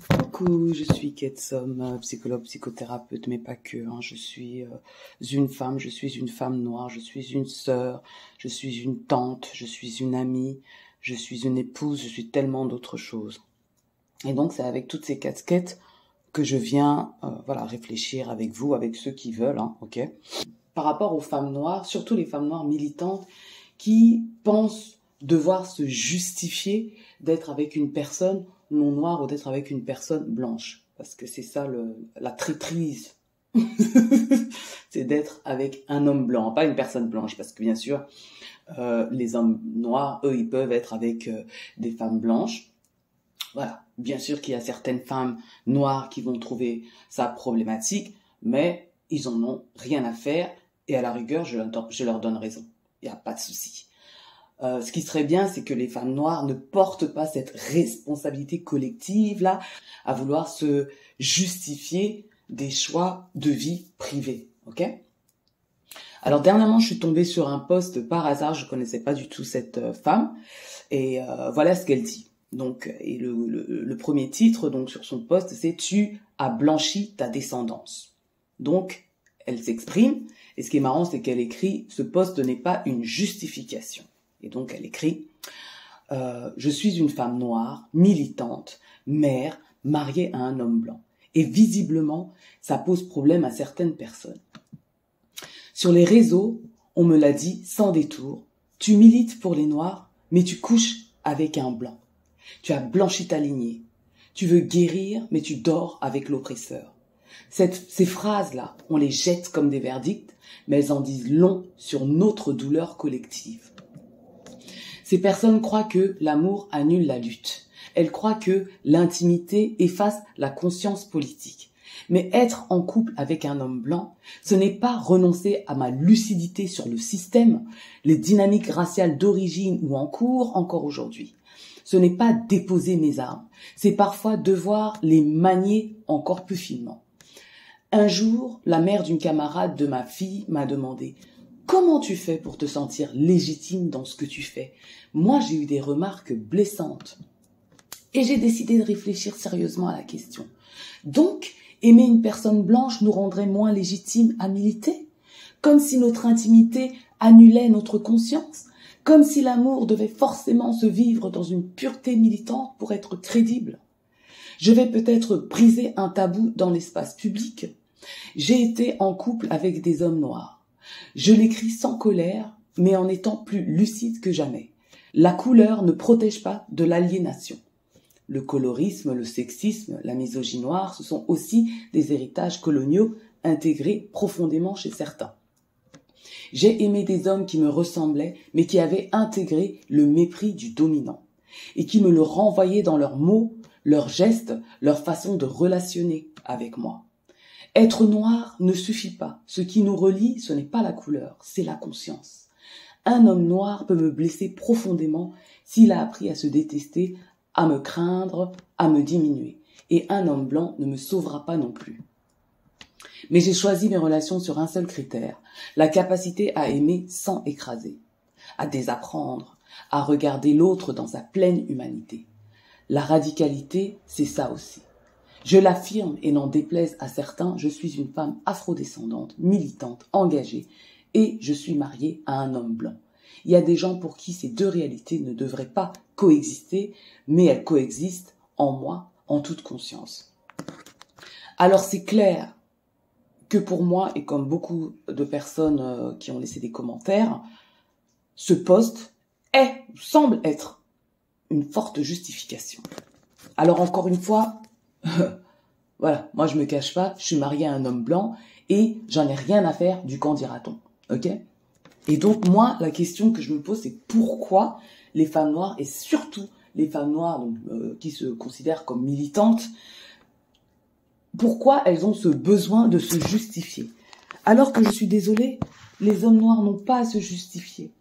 Coucou, je suis Ketsom, psychologue, psychothérapeute, mais pas que. Je suis une femme, je suis une femme noire, je suis une sœur, je suis une tante, je suis une amie, je suis une épouse, je suis tellement d'autres choses. Et donc c'est avec toutes ces casquettes que je viens réfléchir avec vous, avec ceux qui veulent, ok. Par rapport aux femmes noires, surtout les femmes noires militantes qui pensent devoir se justifier d'être avec une personne non noire ou d'être avec une personne blanche. Parce que c'est ça la traîtrise. C'est d'être avec un homme blanc, pas une personne blanche. Parce que bien sûr, les hommes noirs, eux, ils peuvent être avec des femmes blanches. Voilà. Bien sûr qu'il y a certaines femmes noires qui vont trouver ça problématique, mais ils en ont rien à faire. Et à la rigueur, je leur donne raison. Il n'y a pas de souci. Ce qui serait bien, c'est que les femmes noires ne portent pas cette responsabilité collective-là à vouloir se justifier des choix de vie privée, ok? Alors, dernièrement, je suis tombée sur un post par hasard, je connaissais pas du tout cette femme, et voilà ce qu'elle dit. Donc, et le premier titre donc sur son post, c'est « Tu as blanchi ta descendance ». Donc, elle s'exprime, et ce qui est marrant, c'est qu'elle écrit « Ce post n'est pas une justification ». Et donc, elle écrit « Je suis une femme noire, militante, mère, mariée à un homme blanc. Et visiblement, ça pose problème à certaines personnes. Sur les réseaux, on me l'a dit sans détour, tu milites pour les noirs, mais tu couches avec un blanc. Tu as blanchi ta lignée. Tu veux guérir, mais tu dors avec l'oppresseur. » Ces phrases-là, on les jette comme des verdicts, mais elles en disent long sur notre douleur collective. Ces personnes croient que l'amour annule la lutte. Elles croient que l'intimité efface la conscience politique. Mais être en couple avec un homme blanc, ce n'est pas renoncer à ma lucidité sur le système, les dynamiques raciales d'origine ou en cours encore aujourd'hui. Ce n'est pas déposer mes armes, c'est parfois devoir les manier encore plus finement. Un jour, la mère d'une camarade de ma fille m'a demandé « Comment tu fais pour te sentir légitime dans ce que tu fais ?» Moi, j'ai eu des remarques blessantes. Et j'ai décidé de réfléchir sérieusement à la question. Donc, aimer une personne blanche nous rendrait moins légitimes à militer? Comme si notre intimité annulait notre conscience? Comme si l'amour devait forcément se vivre dans une pureté militante pour être crédible? Je vais peut-être briser un tabou dans l'espace public. J'ai été en couple avec des hommes noirs. Je l'écris sans colère, mais en étant plus lucide que jamais. La couleur ne protège pas de l'aliénation. Le colorisme, le sexisme, la misogynie noire, ce sont aussi des héritages coloniaux intégrés profondément chez certains. J'ai aimé des hommes qui me ressemblaient, mais qui avaient intégré le mépris du dominant, et qui me le renvoyaient dans leurs mots, leurs gestes, leur façon de relationner avec moi. Être noir ne suffit pas. Ce qui nous relie, ce n'est pas la couleur, c'est la conscience. Un homme noir peut me blesser profondément s'il a appris à se détester, à me craindre, à me diminuer. Et un homme blanc ne me sauvera pas non plus. Mais j'ai choisi mes relations sur un seul critère, la capacité à aimer sans écraser, à désapprendre, à regarder l'autre dans sa pleine humanité. La radicalité, c'est ça aussi. Je l'affirme et n'en déplaise à certains, je suis une femme afrodescendante, militante, engagée et je suis mariée à un homme blanc. Il y a des gens pour qui ces deux réalités ne devraient pas coexister, mais elles coexistent en moi, en toute conscience. Alors c'est clair que pour moi, et comme beaucoup de personnes qui ont laissé des commentaires, ce post semble être une forte justification. Alors encore une fois, voilà, moi je me cache pas, je suis mariée à un homme blanc et j'en ai rien à faire du qu'en dira-t-on, ok? Et donc moi, la question que je me pose, c'est pourquoi les femmes noires, et surtout les femmes noires donc, qui se considèrent comme militantes, pourquoi elles ont ce besoin de se justifier? Alors que je suis désolée, les hommes noirs n'ont pas à se justifier.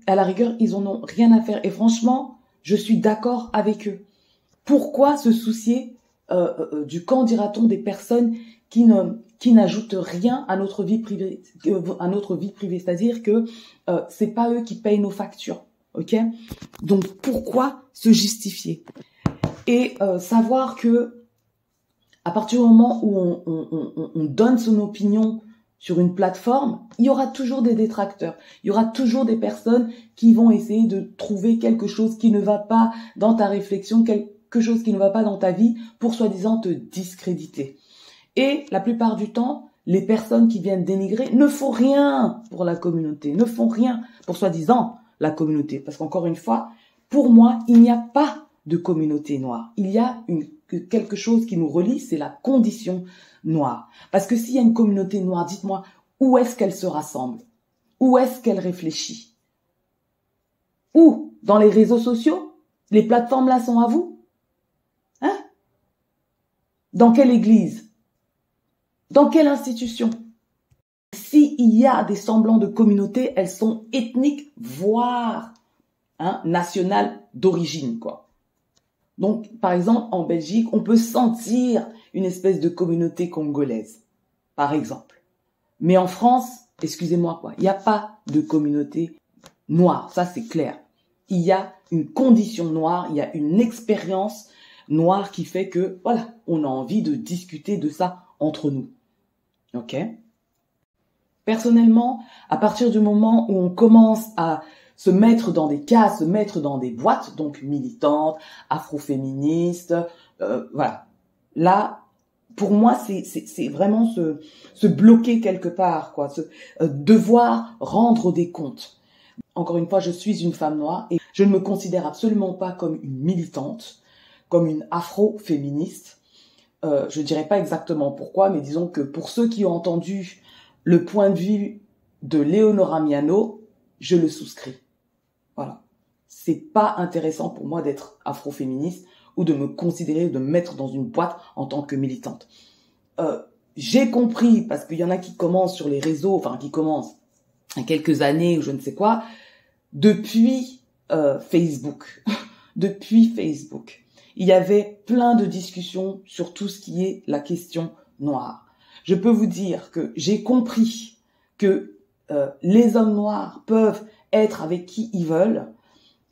À la rigueur, ils en ont rien à faire. Et franchement, je suis d'accord avec eux. Pourquoi se soucier du qu'en dira-t-on des personnes qui n'ajoutent rien à notre vie privée, c'est-à-dire que c'est pas eux qui payent nos factures, ok? Donc pourquoi se justifier? Et savoir que À partir du moment où on donne son opinion sur une plateforme, il y aura toujours des détracteurs. Il y aura toujours des personnes qui vont essayer de trouver quelque chose qui ne va pas dans ta réflexion, quelque chose qui ne va pas dans ta vie pour soi-disant te discréditer. Et la plupart du temps, les personnes qui viennent dénigrer ne font rien pour la communauté, ne font rien pour soi-disant la communauté. Parce qu'encore une fois, pour moi, il n'y a pas de communauté noire. Il y a quelque chose qui nous relie, c'est la condition noire. Parce que s'il y a une communauté noire, dites-moi, où est-ce qu'elle se rassemble? Où est-ce qu'elle réfléchit? Où? Dans les réseaux sociaux? Les plateformes là sont à vous? Hein? Dans quelle église? Dans quelle institution? S'il y a des semblants de communauté, elles sont ethniques, voire nationales d'origine, quoi. Donc, par exemple, en Belgique, on peut sentir une espèce de communauté congolaise, par exemple. Mais en France, excusez-moi, quoi, il n'y a pas de communauté noire, ça c'est clair. Il y a une condition noire, il y a une expérience noire qui fait que, voilà, on a envie de discuter de ça entre nous. Ok? Personnellement, à partir du moment où on commence à se mettre dans des cases, se mettre dans des boîtes, donc militantes, afroféministes, voilà. Là, pour moi, c'est vraiment se bloquer quelque part, quoi, devoir rendre des comptes. Encore une fois, je suis une femme noire et je ne me considère absolument pas comme une militante, comme une afroféministe. Je dirais pas exactement pourquoi, mais disons que pour ceux qui ont entendu le point de vue de Leonora Miano, je le souscris. Voilà. C'est pas intéressant pour moi d'être afroféministe ou de me considérer, de me mettre dans une boîte en tant que militante. J'ai compris, parce qu'il y en a qui commencent sur les réseaux, enfin qui commencent il y a quelques années ou je ne sais quoi, depuis Facebook. Depuis Facebook. Il y avait plein de discussions sur tout ce qui est la question noire. Je peux vous dire que j'ai compris que les hommes noirs peuvent être avec qui ils veulent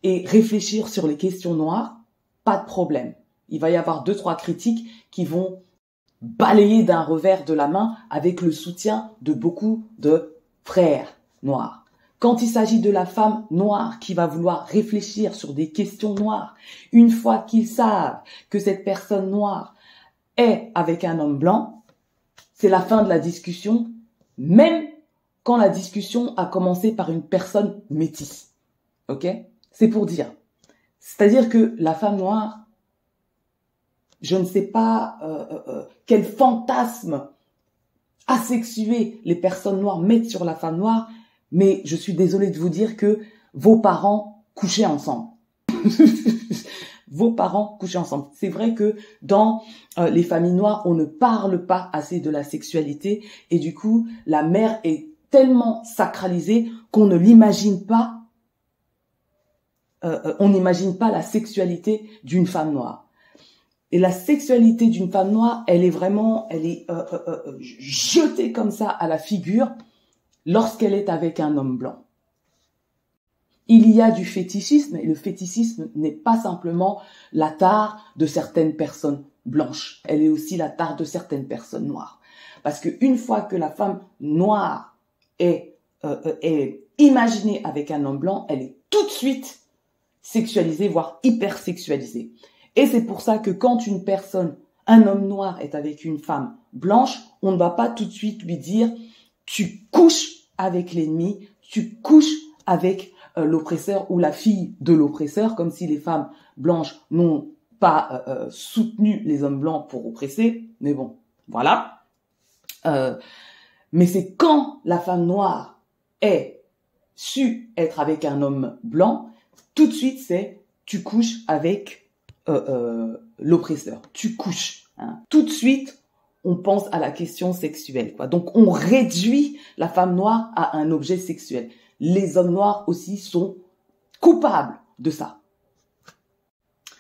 et réfléchir sur les questions noires, pas de problème. Il va y avoir 2-3 critiques qui vont balayer d'un revers de la main avec le soutien de beaucoup de frères noirs. Quand il s'agit de la femme noire qui va vouloir réfléchir sur des questions noires, une fois qu'ils savent que cette personne noire est avec un homme blanc, c'est la fin de la discussion, même quand la discussion a commencé par une personne métisse. Ok? C'est pour dire. C'est-à-dire que la femme noire, je ne sais pas quel fantasme asexué les personnes noires mettent sur la femme noire, mais je suis désolée de vous dire que vos parents couchaient ensemble. Vos parents couchaient ensemble. C'est vrai que dans les familles noires, on ne parle pas assez de la sexualité et du coup, la mère est tellement sacralisée qu'on ne l'imagine pas. On n'imagine pas la sexualité d'une femme noire. Et la sexualité d'une femme noire, elle est jetée comme ça à la figure lorsqu'elle est avec un homme blanc. Il y a du fétichisme, et le fétichisme n'est pas simplement la tare de certaines personnes blanches, elle est aussi la tare de certaines personnes noires. Parce qu'une fois que la femme noire est imaginée avec un homme blanc, elle est tout de suite sexualisée, voire hypersexualisée. Et c'est pour ça que quand une personne, un homme noir est avec une femme blanche, on ne va pas tout de suite lui dire « tu couches avec l'ennemi, tu couches avec l'oppresseur ou la fille de l'oppresseur », comme si les femmes blanches n'ont pas soutenu les hommes blancs pour oppresser. Mais bon, voilà. Mais c'est quand la femme noire est su être avec un homme blanc, tout de suite c'est « tu couches avec l'oppresseur, tu couches hein. ». Tout de suite, on pense à la question sexuelle, quoi. Donc, on réduit la femme noire à un objet sexuel. Les hommes noirs aussi sont coupables de ça.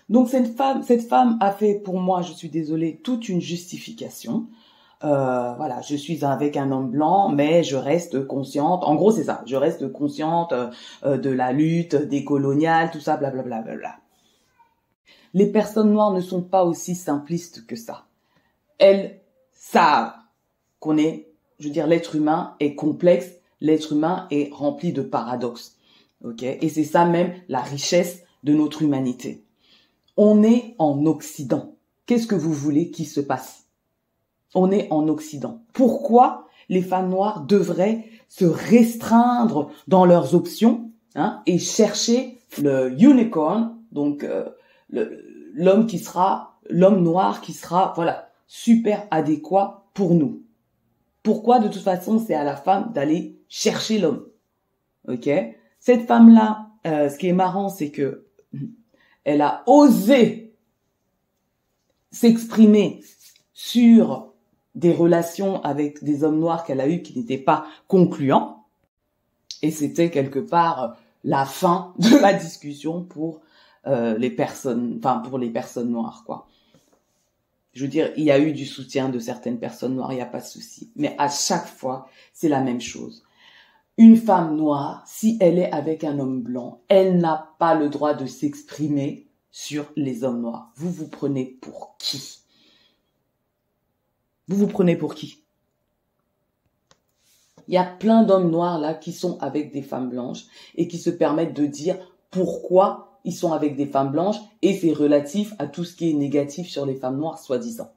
Donc, cette femme a fait, pour moi, je suis désolée, toute une justification. Voilà, je suis avec un homme blanc, mais je reste consciente. En gros, c'est ça. Je reste consciente de la lutte décoloniale, tout ça, blablabla. Les personnes noires ne sont pas aussi simplistes que ça. elles savent qu'on est, je veux dire, l'être humain est complexe, l'être humain est rempli de paradoxes. Ok? Et c'est ça même la richesse de notre humanité. On est en Occident. Qu'est-ce que vous voulez qu'il se passe? On est en Occident. Pourquoi les femmes noires devraient se restreindre dans leurs options, hein, et chercher le unicorn, donc l'homme noir qui sera, voilà, super adéquat pour nous. Pourquoi? De toute façon, c'est à la femme d'aller chercher l'homme. Ok? Cette femme-là, ce qui est marrant, c'est que elle a osé s'exprimer sur des relations avec des hommes noirs qu'elle a eues qui n'étaient pas concluants. Et c'était quelque part la fin de la discussion pour les personnes noires, quoi. Je veux dire, il y a eu du soutien de certaines personnes noires, il n'y a pas de souci. Mais à chaque fois, c'est la même chose. Une femme noire, si elle est avec un homme blanc, elle n'a pas le droit de s'exprimer sur les hommes noirs. Vous vous prenez pour qui? Vous vous prenez pour qui? Il y a plein d'hommes noirs là qui sont avec des femmes blanches et qui se permettent de dire pourquoi ils sont avec des femmes blanches et c'est relatif à tout ce qui est négatif sur les femmes noires, soi-disant.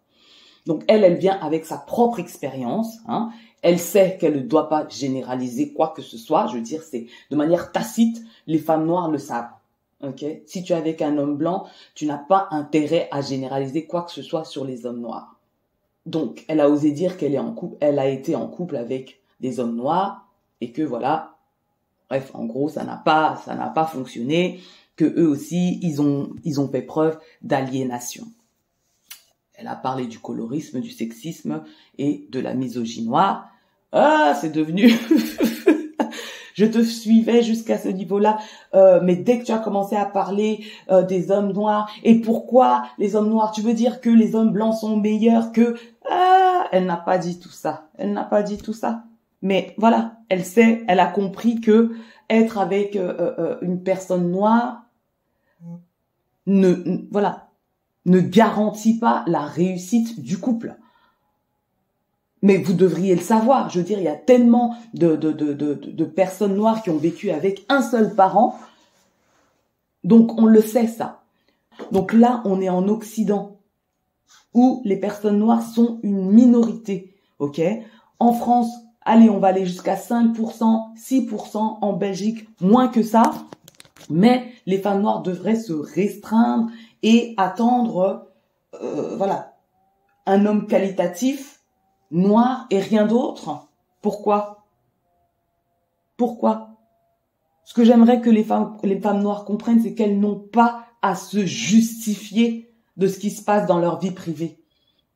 Donc elle vient avec sa propre expérience, hein. Elle sait qu'elle ne doit pas généraliser quoi que ce soit. Je veux dire, c'est de manière tacite, les femmes noires le savent. Ok? Si tu es avec un homme blanc, tu n'as pas intérêt à généraliser quoi que ce soit sur les hommes noirs. Donc, elle a osé dire qu'elle est en couple, elle a été en couple avec des hommes noirs et que voilà. Bref, en gros, ça n'a pas fonctionné, que eux aussi, ils ont fait preuve d'aliénation. Elle a parlé du colorisme, du sexisme et de la misogynie noire. Ah, c'est devenu... Je te suivais jusqu'à ce niveau-là, mais dès que tu as commencé à parler des hommes noirs, et pourquoi les hommes noirs, tu veux dire que les hommes blancs sont meilleurs que... Ah, elle n'a pas dit tout ça. Elle n'a pas dit tout ça. Mais voilà, elle sait, elle a compris que être avec une personne noire ne garantit pas la réussite du couple. Mais vous devriez le savoir. Je veux dire, il y a tellement de personnes noires qui ont vécu avec un seul parent. Donc, on le sait, ça. Donc là, on est en Occident, où les personnes noires sont une minorité. Ok? En France, allez, on va aller jusqu'à 5%, 6%. En Belgique, moins que ça. Mais les femmes noires devraient se restreindre et attendre, un homme qualitatif, noir et rien d'autre. Pourquoi? Pourquoi? Ce que j'aimerais que les femmes noires comprennent, c'est qu'elles n'ont pas à se justifier de ce qui se passe dans leur vie privée.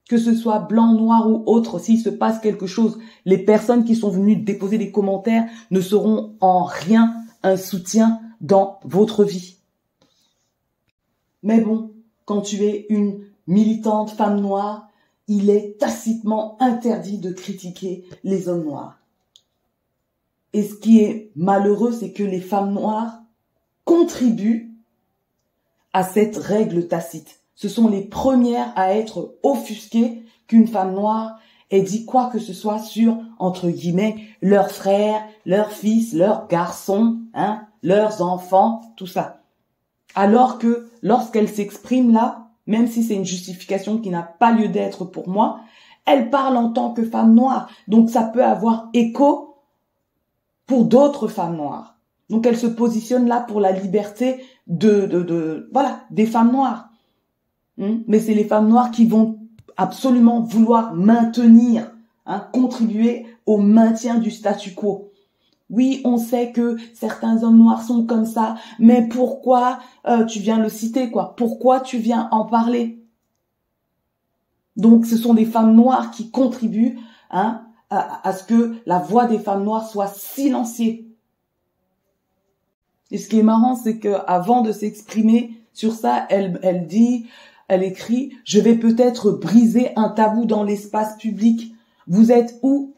Que ce soit blanc, noir ou autre, s'il se passe quelque chose, les personnes qui sont venues déposer des commentaires ne seront en rien un soutien dans votre vie. Mais bon, quand tu es une militante femme noire, il est tacitement interdit de critiquer les hommes noirs. Et ce qui est malheureux, c'est que les femmes noires contribuent à cette règle tacite. Ce sont les premières à être offusquées qu'une femme noire ait dit quoi que ce soit sur, entre guillemets, leurs frères, leurs fils, leurs garçons, hein, leurs enfants, tout ça. Alors que lorsqu'elle s'exprime là, même si c'est une justification qui n'a pas lieu d'être pour moi, elle parle en tant que femme noire. Donc ça peut avoir écho pour d'autres femmes noires. Donc elle se positionne là pour la liberté des femmes noires. Mais c'est les femmes noires qui vont absolument vouloir maintenir, contribuer au maintien du statu quo. Oui, on sait que certains hommes noirs sont comme ça, mais pourquoi tu viens le citer, quoi? Pourquoi tu viens en parler? Donc, ce sont des femmes noires qui contribuent à ce que la voix des femmes noires soit silenciée. Et ce qui est marrant, c'est que avant de s'exprimer sur ça, elle écrit « Je vais peut-être briser un tabou dans l'espace public. Vous êtes où ?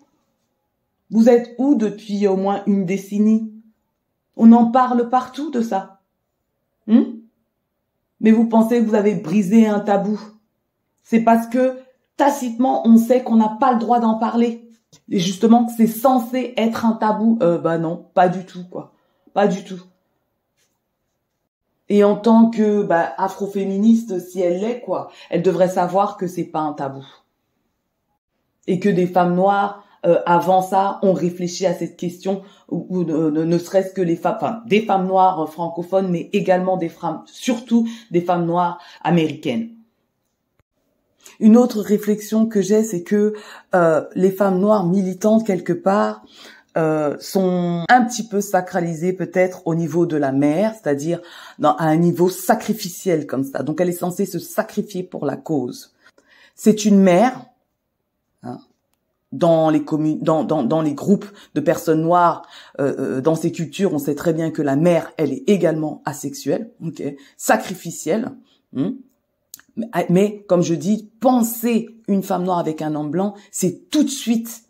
Vous êtes où depuis au moins une décennie? On en parle partout de ça. Mais vous pensez que vous avez brisé un tabou. C'est parce que tacitement, on sait qu'on n'a pas le droit d'en parler. Et justement, c'est censé être un tabou. Bah non, pas du tout, quoi. Pas du tout. Et en tant que afroféministe, si elle l'est, quoi, elle devrait savoir que c'est pas un tabou. Et que des femmes noires, avant ça, ont réfléchi à cette question, ou ne serait-ce que les femmes, enfin, des femmes noires francophones, mais également des femmes, surtout des femmes noires américaines. Une autre réflexion que j'ai, c'est que les femmes noires militantes, quelque part, sont un petit peu sacralisées peut-être au niveau de la mère, c'est-à-dire à un niveau sacrificiel comme ça. Donc elle est censée se sacrifier pour la cause. C'est une mère, hein, dans les communes, dans les groupes de personnes noires, dans ces cultures, on sait très bien que la mère, elle est également asexuelle, okay, sacrificielle. Mais comme je dis, penser une femme noire avec un homme blanc, c'est tout de suite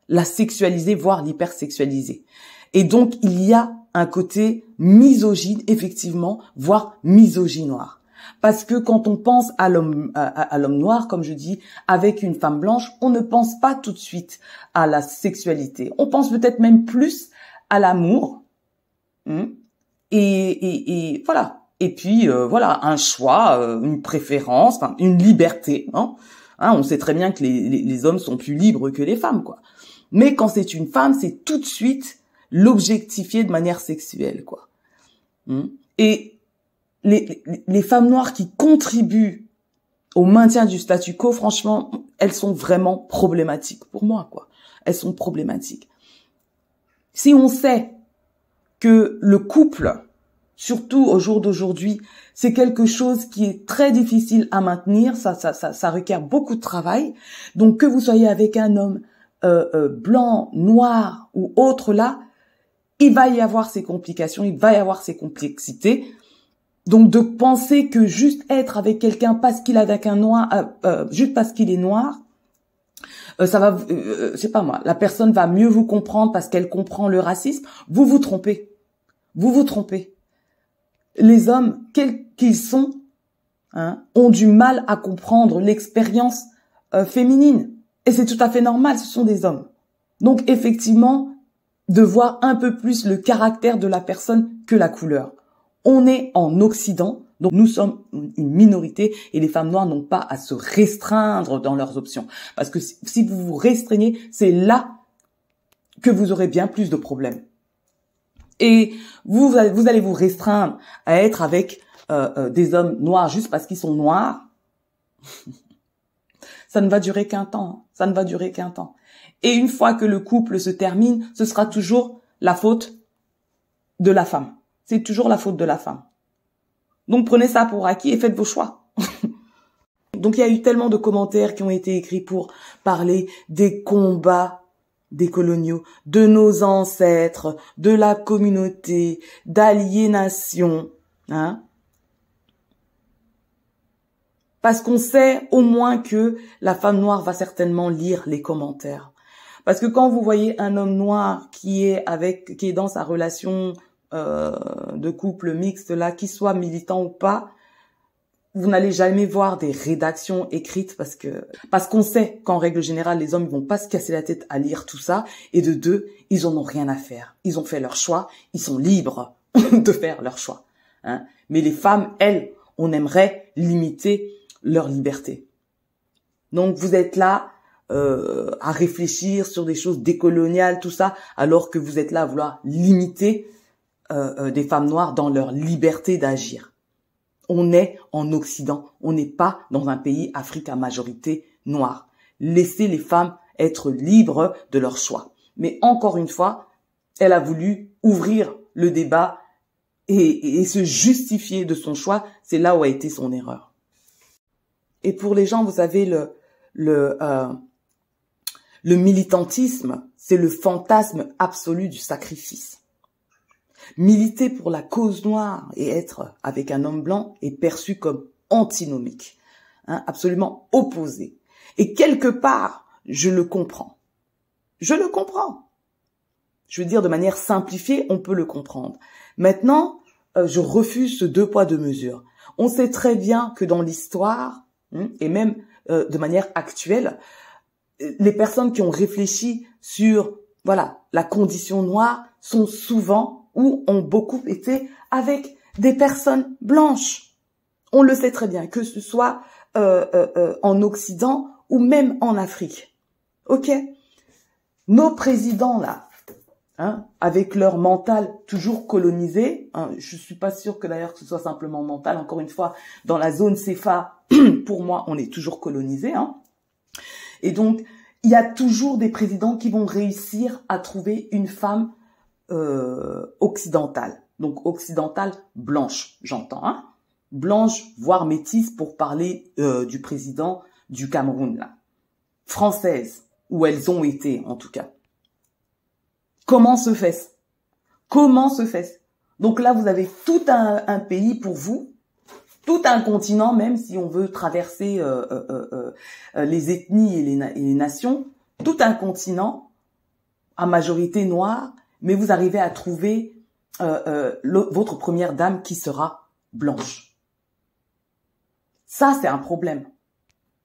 la sexualiser, voire l'hypersexualiser. Et donc, il y a un côté misogyne, effectivement, voire misogynoir. Parce que quand on pense à l'homme noir, comme je dis, avec une femme blanche, on ne pense pas tout de suite à la sexualité. On pense peut-être même plus à l'amour. Et voilà. Et puis, voilà, un choix, une préférence, enfin, une liberté. On sait très bien que les hommes sont plus libres que les femmes, quoi. Mais quand c'est une femme, c'est tout de suite l'objectifier de manière sexuelle, quoi. Et les femmes noires qui contribuent au maintien du statu quo, franchement, elles sont vraiment problématiques pour moi, quoi. Elles sont problématiques. Si on sait que le couple, surtout au jour d'aujourd'hui, c'est quelque chose qui est très difficile à maintenir, ça requiert beaucoup de travail. Donc que vous soyez avec un homme blanc, noir ou autre là, il va y avoir ces complications, il va y avoir ces complexités. Donc de penser que juste être avec quelqu'un parce qu'il a avec un noir, juste parce qu'il est noir, ça va, je sais pas moi, la personne va mieux vous comprendre parce qu'elle comprend le racisme. Vous vous trompez, vous vous trompez. Les hommes, quels qu'ils sont, ont du mal à comprendre l'expérience féminine. Et c'est tout à fait normal, ce sont des hommes. Donc effectivement, de voir un peu plus le caractère de la personne que la couleur. On est en Occident, donc nous sommes une minorité et les femmes noires n'ont pas à se restreindre dans leurs options. Parce que si vous vous restreignez, c'est là que vous aurez bien plus de problèmes. Et vous allez vous restreindre à être avec des hommes noirs juste parce qu'ils sont noirs. Ça ne va durer qu'un temps. Ça ne va durer qu'un temps. Et une fois que le couple se termine, ce sera toujours la faute de la femme. C'est toujours la faute de la femme. Donc prenez ça pour acquis et faites vos choix. Donc il y a eu tellement de commentaires qui ont été écrits pour parler des combats des coloniaux, de nos ancêtres, de la communauté, d'aliénation, Parce qu'on sait au moins que la femme noire va certainement lire les commentaires. Parce que quand vous voyez un homme noir qui est dans sa relation de couple mixte là, qu'il soit militant ou pas, vous n'allez jamais voir des rédactions écrites parce qu'on sait qu'en règle générale, les hommes, ils vont pas se casser la tête à lire tout ça. Et de deux, ils en ont rien à faire. Ils ont fait leur choix. Ils sont libres de faire leur choix. Mais les femmes, elles, on aimerait limiter leur liberté. Donc, vous êtes là à réfléchir sur des choses décoloniales, tout ça, alors que vous êtes là à vouloir limiter des femmes noires dans leur liberté d'agir. On est en Occident, on n'est pas dans un pays Afrique à majorité noire. Laissez les femmes être libres de leur choix. Mais encore une fois, elle a voulu ouvrir le débat et se justifier de son choix. C'est là où a été son erreur. Et pour les gens, vous savez, le militantisme, c'est le fantasme absolu du sacrifice. Militer pour la cause noire et être avec un homme blanc est perçu comme antinomique, absolument opposé. Et quelque part, je le comprends. Je le comprends. Je veux dire, de manière simplifiée, on peut le comprendre. Maintenant, je refuse ce 2 poids 2 mesures. On sait très bien que dans l'histoire, et même de manière actuelle, les personnes qui ont réfléchi sur, voilà, la condition noire sont souvent ou ont beaucoup été avec des personnes blanches. On le sait très bien, que ce soit en Occident ou même en Afrique. Ok? Nos présidents là, hein, avec leur mental toujours colonisé, hein, je suis pas sûre que d'ailleurs que ce soit simplement mental. Encore une fois, dans la zone CFA, pour moi, on est toujours colonisé. Hein. Et donc, il y a toujours des présidents qui vont réussir à trouver une femme occidentale. Donc occidentale blanche, j'entends. Hein. Blanche, voire métisse pour parler du président du Cameroun là. Française, où elles ont été en tout cas. Comment se fait-ce? Comment se fait-ce? Donc là, vous avez tout un pays pour vous, tout un continent, même si on veut traverser les ethnies et les nations, tout un continent à majorité noire, mais vous arrivez à trouver votre première dame qui sera blanche. Ça, c'est un problème.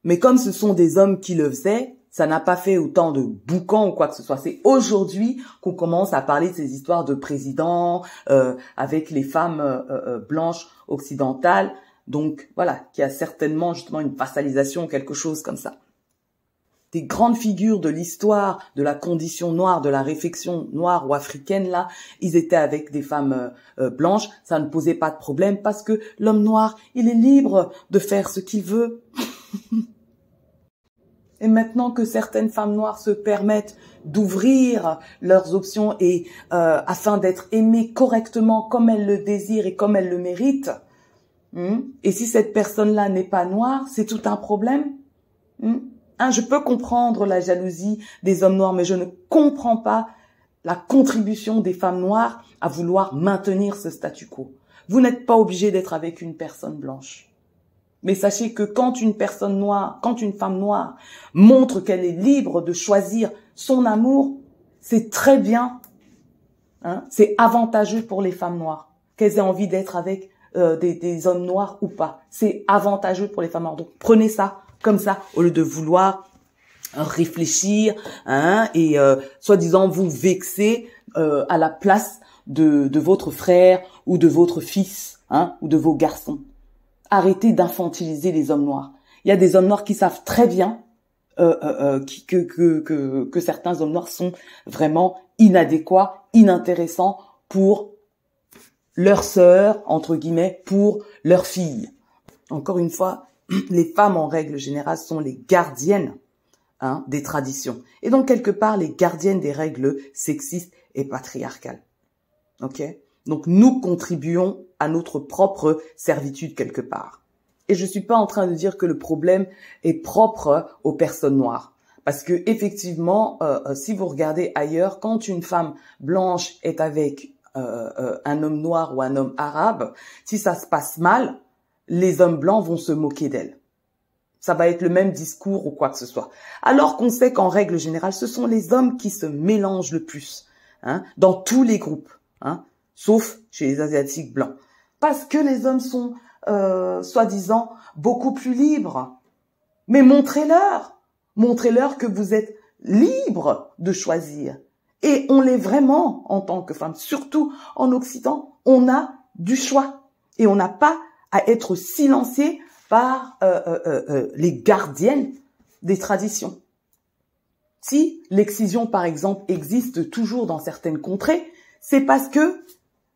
Mais comme ce sont des hommes qui le faisaient, ça n'a pas fait autant de boucan ou quoi que ce soit. C'est aujourd'hui qu'on commence à parler de ces histoires de présidents avec les femmes blanches occidentales. Donc voilà, qui a certainement justement une vassalisation, quelque chose comme ça. Des grandes figures de l'histoire, de la condition noire, de la réflexion noire ou africaine, là, ils étaient avec des femmes blanches. Ça ne posait pas de problème parce que l'homme noir, il est libre de faire ce qu'il veut. Et maintenant que certaines femmes noires se permettent d'ouvrir leurs options et afin d'être aimées correctement comme elles le désirent et comme elles le méritent, et si cette personne-là n'est pas noire, c'est tout un problème. Je peux comprendre la jalousie des hommes noirs, mais je ne comprends pas la contribution des femmes noires à vouloir maintenir ce statu quo. Vous n'êtes pas obligé d'être avec une personne blanche. Mais sachez que quand une personne noire, quand une femme noire montre qu'elle est libre de choisir son amour, c'est très bien. Hein, c'est avantageux pour les femmes noires, qu'elles aient envie d'être avec des hommes noirs ou pas. C'est avantageux pour les femmes noires. Donc prenez ça comme ça, au lieu de vouloir réfléchir et soi-disant vous vexer à la place de votre frère ou de votre fils ou de vos garçons. Arrêtez d'infantiliser les hommes noirs. Il y a des hommes noirs qui savent très bien que certains hommes noirs sont vraiment inadéquats, inintéressants pour leur sœur, entre guillemets, pour leur fille. Encore une fois, les femmes en règle générale sont les gardiennes des traditions. Et donc quelque part les gardiennes des règles sexistes et patriarcales. Ok ? Donc nous contribuons à notre propre servitude quelque part. Et je suis pas en train de dire que le problème est propre aux personnes noires. Parce que effectivement, si vous regardez ailleurs, quand une femme blanche est avec un homme noir ou un homme arabe, si ça se passe mal, les hommes blancs vont se moquer d'elle. Ça va être le même discours ou quoi que ce soit. Alors qu'on sait qu'en règle générale, ce sont les hommes qui se mélangent le plus dans tous les groupes, sauf chez les Asiatiques blancs. Parce que les hommes sont, soi-disant, beaucoup plus libres. Mais montrez-leur que vous êtes libre de choisir. Et on l'est vraiment en tant que femme. Surtout en Occident, on a du choix. Et on n'a pas à être silencié par les gardiennes des traditions. Si l'excision, par exemple, existe toujours dans certaines contrées, c'est parce que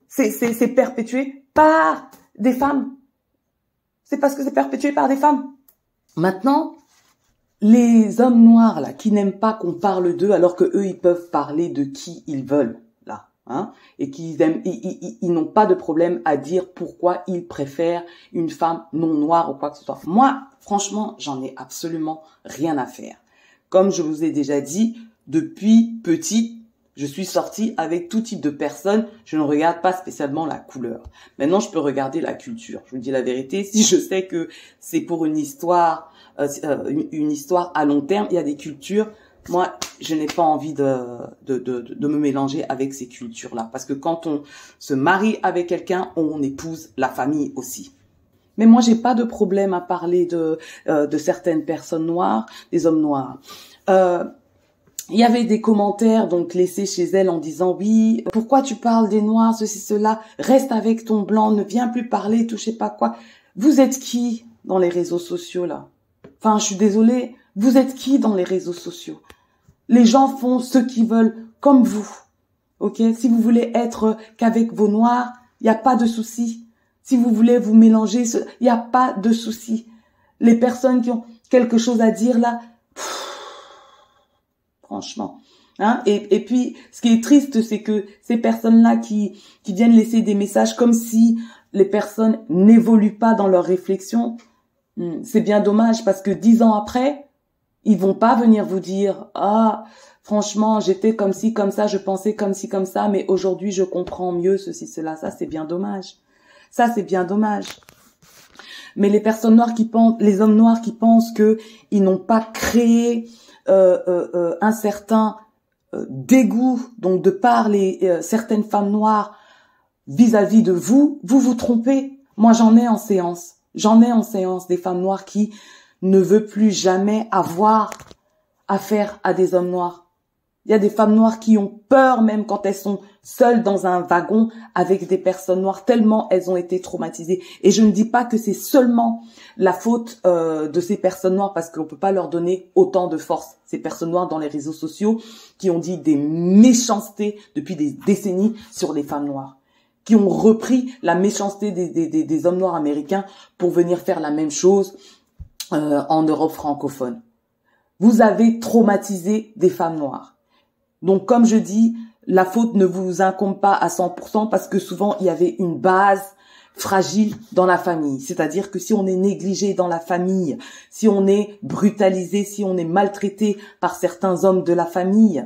c'est perpétué par des femmes. C'est parce que c'est perpétué par des femmes. Maintenant, les hommes noirs là qui n'aiment pas qu'on parle d'eux alors que eux ils peuvent parler de qui ils veulent là, et qu'ils aiment, ils n'ont pas de problème à dire pourquoi ils préfèrent une femme non noire ou quoi que ce soit. Moi, franchement, j'en ai absolument rien à faire. Comme je vous ai déjà dit, depuis petite, je suis sortie avec tout type de personnes. Je ne regarde pas spécialement la couleur. Maintenant, je peux regarder la culture. Je vous dis la vérité. Si je sais que c'est pour une histoire à long terme, il y a des cultures. Moi, je n'ai pas envie de me mélanger avec ces cultures-là. Parce que quand on se marie avec quelqu'un, on épouse la famille aussi. Mais moi, j'ai pas de problème à parler de certaines personnes noires, des hommes noirs. Il y avait des commentaires donc laissés chez elle en disant oui, pourquoi tu parles des noirs, ceci, cela, reste avec ton blanc, ne viens plus parler, tout je sais pas quoi. Vous êtes qui dans les réseaux sociaux là? Enfin, je suis désolée, vous êtes qui dans les réseaux sociaux? Les gens font ce qu'ils veulent comme vous. OK? Si vous voulez être qu'avec vos noirs, il n'y a pas de souci. Si vous voulez vous mélanger, il n'y a pas de souci. Les personnes qui ont quelque chose à dire là, franchement. Hein? Et puis, ce qui est triste, c'est que ces personnes-là qui viennent laisser des messages comme si les personnes n'évoluent pas dans leur réflexion, c'est bien dommage parce que 10 ans après, ils vont pas venir vous dire « Ah, franchement, j'étais comme ci, comme ça, je pensais comme ci, comme ça, mais aujourd'hui, je comprends mieux ceci, cela. » Ça, c'est bien dommage. Ça, c'est bien dommage. Mais les personnes noires qui pensent, les hommes noirs qui pensent que ils n'ont pas créé un certain dégoût, donc de par certaines femmes noires vis-à-vis de vous, vous vous trompez. Moi, j'en ai en séance. J'en ai en séance des femmes noires qui ne veulent plus jamais avoir affaire à des hommes noirs. Il y a des femmes noires qui ont peur même quand elles sont seules dans un wagon avec des personnes noires, tellement elles ont été traumatisées. Et je ne dis pas que c'est seulement la faute de ces personnes noires, parce qu'on peut pas leur donner autant de force. Ces personnes noires dans les réseaux sociaux qui ont dit des méchancetés depuis des décennies sur les femmes noires, qui ont repris la méchanceté des hommes noirs américains pour venir faire la même chose en Europe francophone. Vous avez traumatisé des femmes noires. Donc, comme je dis, la faute ne vous incombe pas à 100% parce que souvent, il y avait une base fragile dans la famille. C'est-à-dire que si on est négligé dans la famille, si on est brutalisé, si on est maltraité par certains hommes de la famille,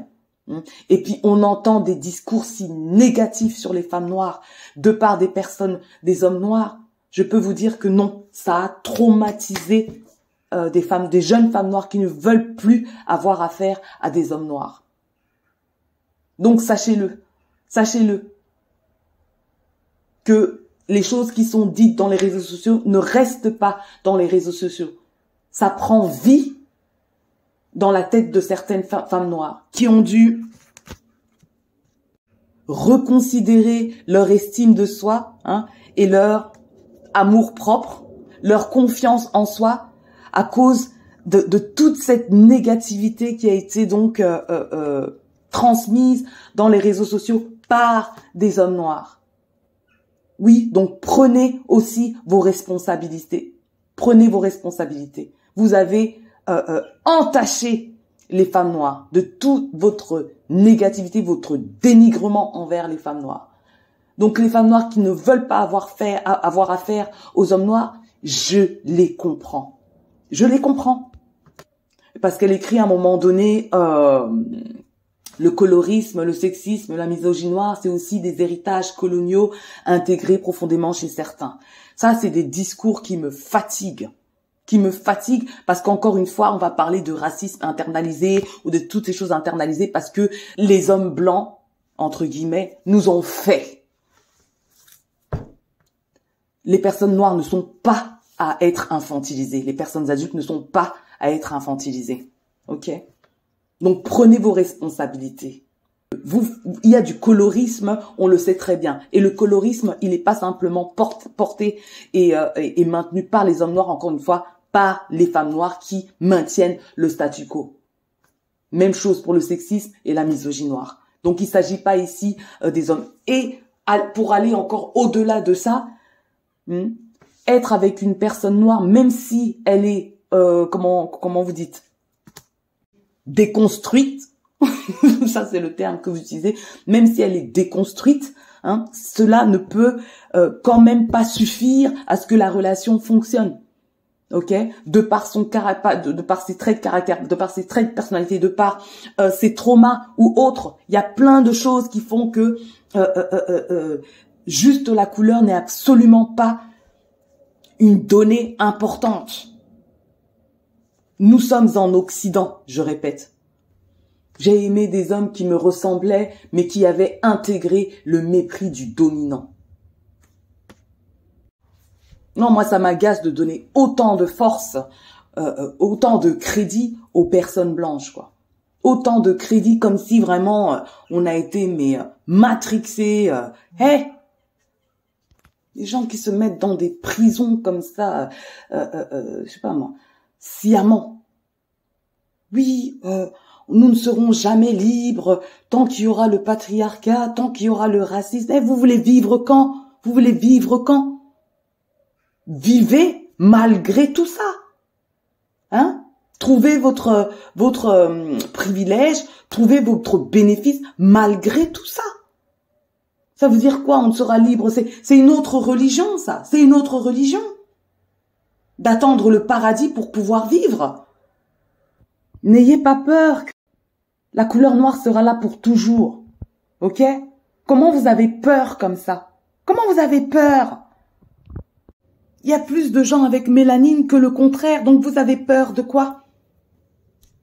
et puis on entend des discours si négatifs sur les femmes noires de part des personnes, des hommes noirs, je peux vous dire que non, ça a traumatisé des jeunes femmes noires qui ne veulent plus avoir affaire à des hommes noirs. Donc sachez-le, que les choses qui sont dites dans les réseaux sociaux ne restent pas dans les réseaux sociaux. Ça prend vie dans la tête de certaines femmes noires qui ont dû reconsidérer leur estime de soi et leur amour propre, leur confiance en soi à cause de toute cette négativité qui a été donc transmise dans les réseaux sociaux par des hommes noirs. Oui, donc prenez aussi vos responsabilités. Prenez vos responsabilités. Vous avez entaché les femmes noires de toute votre négativité, votre dénigrement envers les femmes noires. Donc les femmes noires qui ne veulent pas avoir affaire aux hommes noirs, je les comprends. Je les comprends. Parce qu'elle écrit à un moment donné... le colorisme, le sexisme, la misogynie noire, c'est aussi des héritages coloniaux intégrés profondément chez certains. Ça, c'est des discours qui me fatiguent. Parce qu'encore une fois, on va parler de racisme internalisé ou de toutes ces choses internalisées parce que les hommes blancs, entre guillemets, nous ont fait. Les personnes noires ne sont pas à être infantilisées. Les personnes adultes ne sont pas à être infantilisées. OK ? Donc, prenez vos responsabilités. Il y a du colorisme, on le sait très bien. Et le colorisme, il n'est pas simplement porté et maintenu par les hommes noirs, encore une fois, par les femmes noires qui maintiennent le statu quo. Même chose pour le sexisme et la misogynie noire. Donc, il ne s'agit pas ici des hommes. Et pour aller encore au-delà de ça, être avec une personne noire, même si elle est, comment vous dites, déconstruite, ça c'est le terme que vous utilisez, même si elle est déconstruite, cela ne peut quand même pas suffire à ce que la relation fonctionne. Ok, de par son caractère, de par ses traits de caractère, de par ses traits de personnalité, de par ses traumas ou autres, il y a plein de choses qui font que juste la couleur n'est absolument pas une donnée importante. Nous sommes en Occident, je répète. J'ai aimé des hommes qui me ressemblaient, mais qui avaient intégré le mépris du dominant. Non, moi, ça m'agace de donner autant de force, autant de crédit aux personnes blanches, quoi. Autant de crédit comme si vraiment on a été matrixés. Les gens qui se mettent dans des prisons comme ça, je sais pas moi, sciemment. Oui, nous ne serons jamais libres tant qu'il y aura le patriarcat, tant qu'il y aura le racisme. Vous voulez vivre quand? Vous voulez vivre quand? Vivez malgré tout ça. Hein? Trouvez votre privilège, trouvez votre bénéfice malgré tout ça. Ça veut dire quoi? On sera libre? C'est une autre religion, ça. C'est une autre religion. D'attendre le paradis pour pouvoir vivre. N'ayez pas peur. La couleur noire sera là pour toujours. Ok? Comment vous avez peur comme ça? Comment vous avez peur? Il y a plus de gens avec mélanine que le contraire, donc vous avez peur de quoi?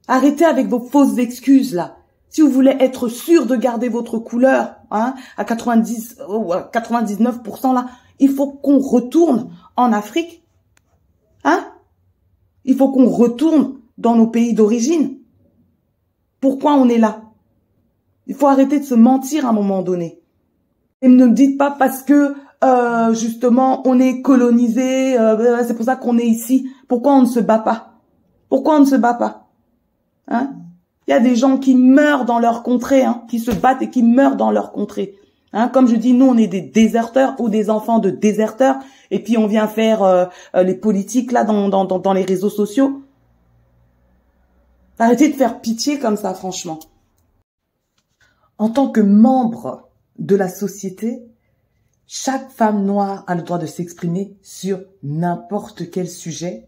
Arrêtez avec vos fausses excuses, là. Si vous voulez être sûr de garder votre couleur, hein, à 90 ou à 99%, là, il faut qu'on retourne en Afrique. Hein? Il faut qu'on retourne dans nos pays d'origine. Pourquoi on est là? Il faut arrêter de se mentir à un moment donné. Et ne me dites pas parce que, justement, on est colonisé, c'est pour ça qu'on est ici. Pourquoi on ne se bat pas? Pourquoi on ne se bat pas? Hein? Il y a des gens qui meurent dans leur contrée, hein, qui se battent et qui meurent dans leur contrée. Hein, comme je dis, nous, on est des déserteurs ou des enfants de déserteurs. Et puis, on vient faire les politiques là dans les réseaux sociaux. Arrêtez de faire pitié comme ça, franchement. En tant que membre de la société, chaque femme noire a le droit de s'exprimer sur n'importe quel sujet.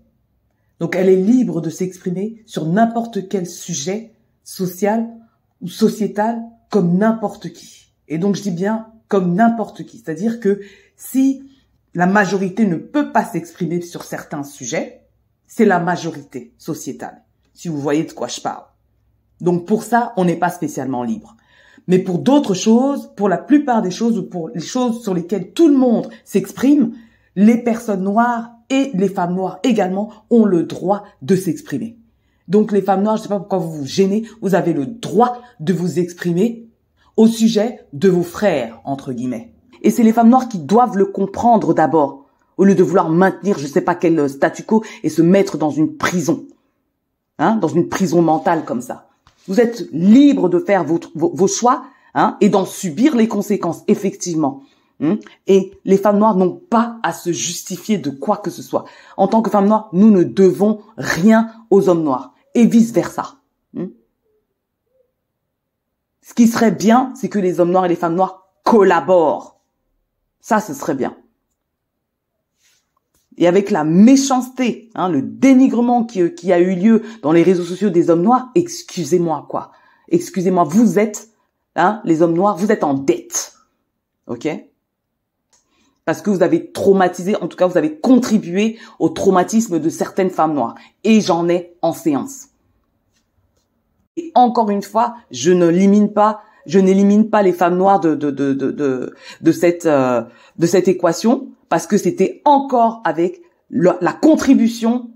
Donc, elle est libre de s'exprimer sur n'importe quel sujet social ou sociétal comme n'importe qui. Et donc, je dis bien comme n'importe qui. C'est-à-dire que si la majorité ne peut pas s'exprimer sur certains sujets, c'est la majorité sociétale. Si vous voyez de quoi je parle. Donc, pour ça, on n'est pas spécialement libre. Mais pour d'autres choses, pour la plupart des choses ou pour les choses sur lesquelles tout le monde s'exprime, les personnes noires et les femmes noires également ont le droit de s'exprimer. Donc les femmes noires, je ne sais pas pourquoi vous vous gênez, vous avez le droit de vous exprimer au sujet de vos frères, entre guillemets. Et c'est les femmes noires qui doivent le comprendre d'abord, au lieu de vouloir maintenir je ne sais pas quel statu quo et se mettre dans une prison. Hein, dans une prison mentale comme ça. Vous êtes libre de faire vos choix, hein, et d'en subir les conséquences, effectivement. Et les femmes noires n'ont pas à se justifier de quoi que ce soit. En tant que femmes noires, nous ne devons rien aux hommes noirs. Et vice-versa. Ce qui serait bien, c'est que les hommes noirs et les femmes noires collaborent. Ça, ce serait bien. Et avec la méchanceté, hein, le dénigrement qui a eu lieu dans les réseaux sociaux des hommes noirs, excusez-moi, quoi. Excusez-moi, vous êtes, hein, les hommes noirs, vous êtes en dette. Ok? Parce que vous avez traumatisé, en tout cas, vous avez contribué au traumatisme de certaines femmes noires. Et j'en ai en séance. Et encore une fois, je n'élimine pas les femmes noires de cette équation, parce que c'était encore avec la contribution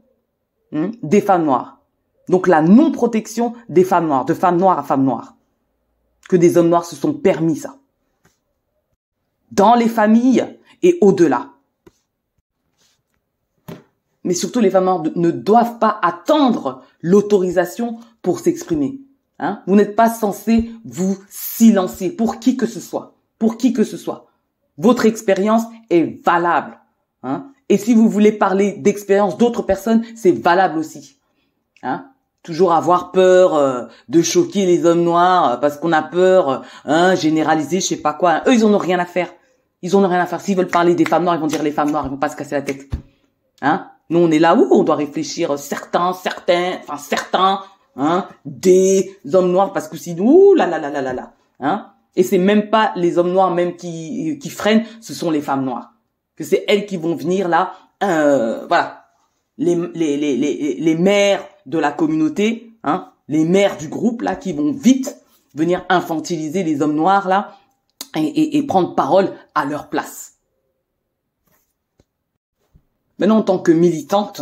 des femmes noires. Donc la non-protection des femmes noires, de femmes noires à femmes noires, que des hommes noirs se sont permis ça. Dans les familles et au-delà. Mais surtout, les femmes noires ne doivent pas attendre l'autorisation pour s'exprimer. Hein? Vous n'êtes pas censé vous silencier pour qui que ce soit. Pour qui que ce soit. Votre expérience est valable. Hein? Et si vous voulez parler d'expérience d'autres personnes, c'est valable aussi. Hein? Toujours avoir peur de choquer les hommes noirs parce qu'on a peur, généraliser, je sais pas quoi. Eux, ils en ont rien à faire. Ils en ont rien à faire. S'ils veulent parler des femmes noires, ils vont dire les femmes noires, ils vont pas se casser la tête. Hein? Nous, on est là où on doit réfléchir certains, des hommes noirs, parce que sinon, hein? Et c'est même pas les hommes noirs même qui freinent, ce sont les femmes noires. Que c'est elles qui vont venir là, voilà. Les mères de la communauté, hein, les mères du groupe là, qui vont vite venir infantiliser les hommes noirs là, et prendre parole à leur place. Maintenant, en tant que militante,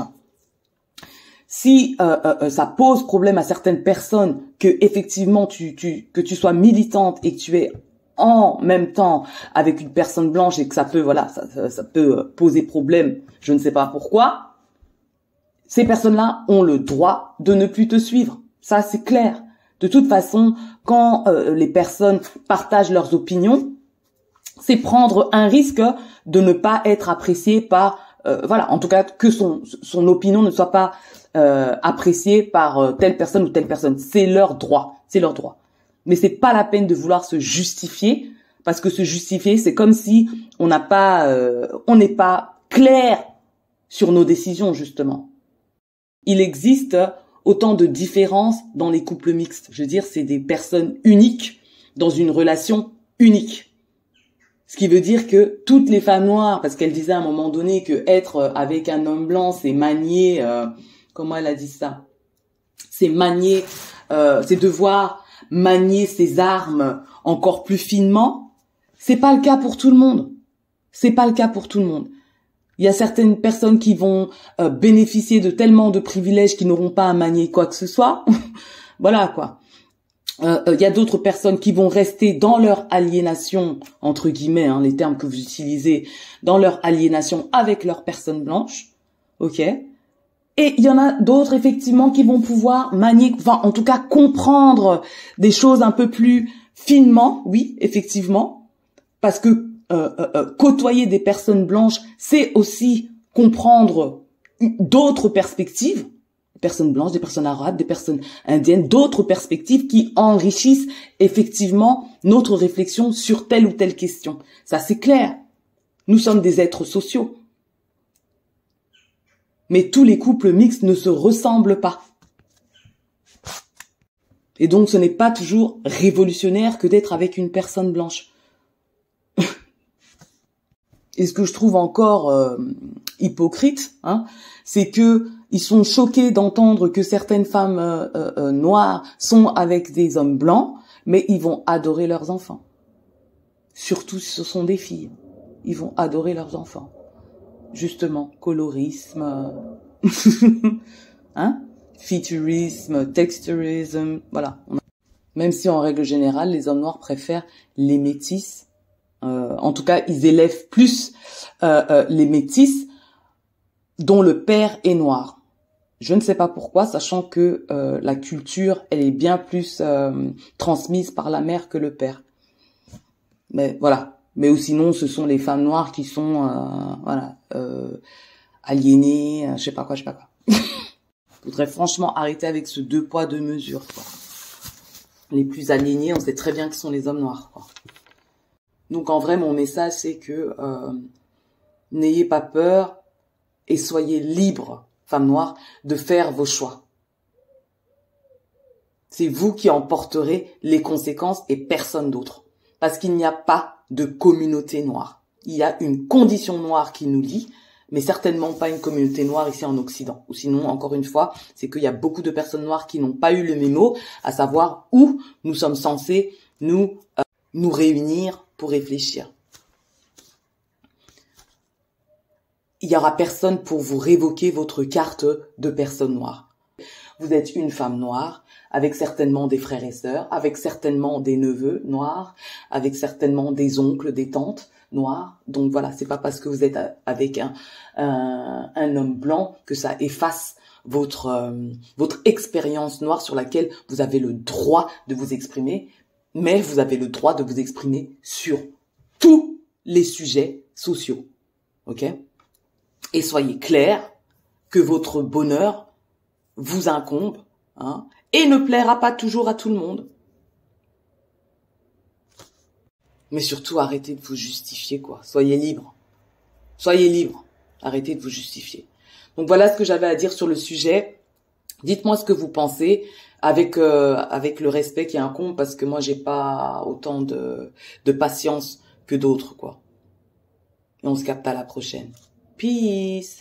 si ça pose problème à certaines personnes que effectivement que tu sois militante et que tu es en même temps avec une personne blanche et que ça peut ça peut poser problème, je ne sais pas pourquoi, ces personnes-là ont le droit de ne plus te suivre. Ça, c'est clair. De toute façon, quand les personnes partagent leurs opinions, c'est prendre un risque de ne pas être apprécié par en tout cas que son opinion ne soit pas appréciée par telle personne ou telle personne. C'est leur droit, c'est leur droit. Mais c'est pas la peine de vouloir se justifier, parce que se justifier, c'est comme si on n'est pas clair sur nos décisions, justement. Il existe autant de différences dans les couples mixtes. Je veux dire, c'est des personnes uniques dans une relation unique. Ce qui veut dire que toutes les femmes noires, parce qu'elle disait à un moment donné que être avec un homme blanc, c'est manier, comment elle a dit ça? C'est manier, c'est devoir manier ses armes encore plus finement. C'est pas le cas pour tout le monde. C'est pas le cas pour tout le monde. Il y a certaines personnes qui vont bénéficier de tellement de privilèges qu'ils n'auront pas à manier quoi que ce soit. Voilà quoi. Il y a d'autres personnes qui vont rester dans leur aliénation, entre guillemets, hein, les termes que vous utilisez, dans leur aliénation avec leur personne blanche. Ok. Et il y en a d'autres, effectivement, qui vont pouvoir manier, enfin, en tout cas, comprendre des choses un peu plus finement, oui, effectivement, parce que côtoyer des personnes blanches, c'est aussi comprendre d'autres perspectives, des personnes blanches, des personnes arabes, des personnes indiennes, d'autres perspectives qui enrichissent effectivement notre réflexion sur telle ou telle question. Ça, c'est clair. Nous sommes des êtres sociaux. Mais tous les couples mixtes ne se ressemblent pas. Et donc, ce n'est pas toujours révolutionnaire que d'être avec une personne blanche. Et ce que je trouve encore hypocrite, hein, c'est que ils sont choqués d'entendre que certaines femmes noires sont avec des hommes blancs, mais ils vont adorer leurs enfants. Surtout si ce sont des filles. Ils vont adorer leurs enfants. Justement, colorisme, hein, featurisme, texturisme, voilà. Même si en règle générale, les hommes noirs préfèrent les métis. En tout cas, ils élèvent plus les métis dont le père est noir. Je ne sais pas pourquoi, sachant que la culture, elle est bien plus transmise par la mère que le père. Mais voilà. Mais ou sinon, ce sont les femmes noires qui sont aliénées, je sais pas quoi. Faudrait franchement arrêter avec ce 2 poids 2 mesures, quoi. Les plus aliénés, on sait très bien que ce sont les hommes noirs, quoi. Donc en vrai, mon message, c'est que n'ayez pas peur et soyez libres, femmes noires, de faire vos choix. C'est vous qui en porterez les conséquences et personne d'autre. Parce qu'il n'y a pas de communauté noire. Il y a une condition noire qui nous lie, mais certainement pas une communauté noire ici en Occident. Ou sinon, encore une fois, c'est qu'il y a beaucoup de personnes noires qui n'ont pas eu le mémo, à savoir où nous sommes censés nous réunir pour réfléchir. Il y aura personne pour vous révoquer votre carte de personne noire. Vous êtes une femme noire, avec certainement des frères et sœurs, avec certainement des neveux noirs, avec certainement des oncles, des tantes noirs. Donc voilà, c'est pas parce que vous êtes avec un homme blanc que ça efface votre expérience noire sur laquelle vous avez le droit de vous exprimer, mais vous avez le droit de vous exprimer sur tous les sujets sociaux. Ok? Et soyez clairs que votre bonheur vous incombe, hein, et ne plaira pas toujours à tout le monde. Mais surtout, arrêtez de vous justifier, quoi. Soyez libres. Soyez libres. Arrêtez de vous justifier. Donc voilà ce que j'avais à dire sur le sujet. Dites-moi ce que vous pensez avec le respect qui incombe, parce que moi, j'ai pas autant de patience que d'autres, quoi. Et on se capte à la prochaine. Peace.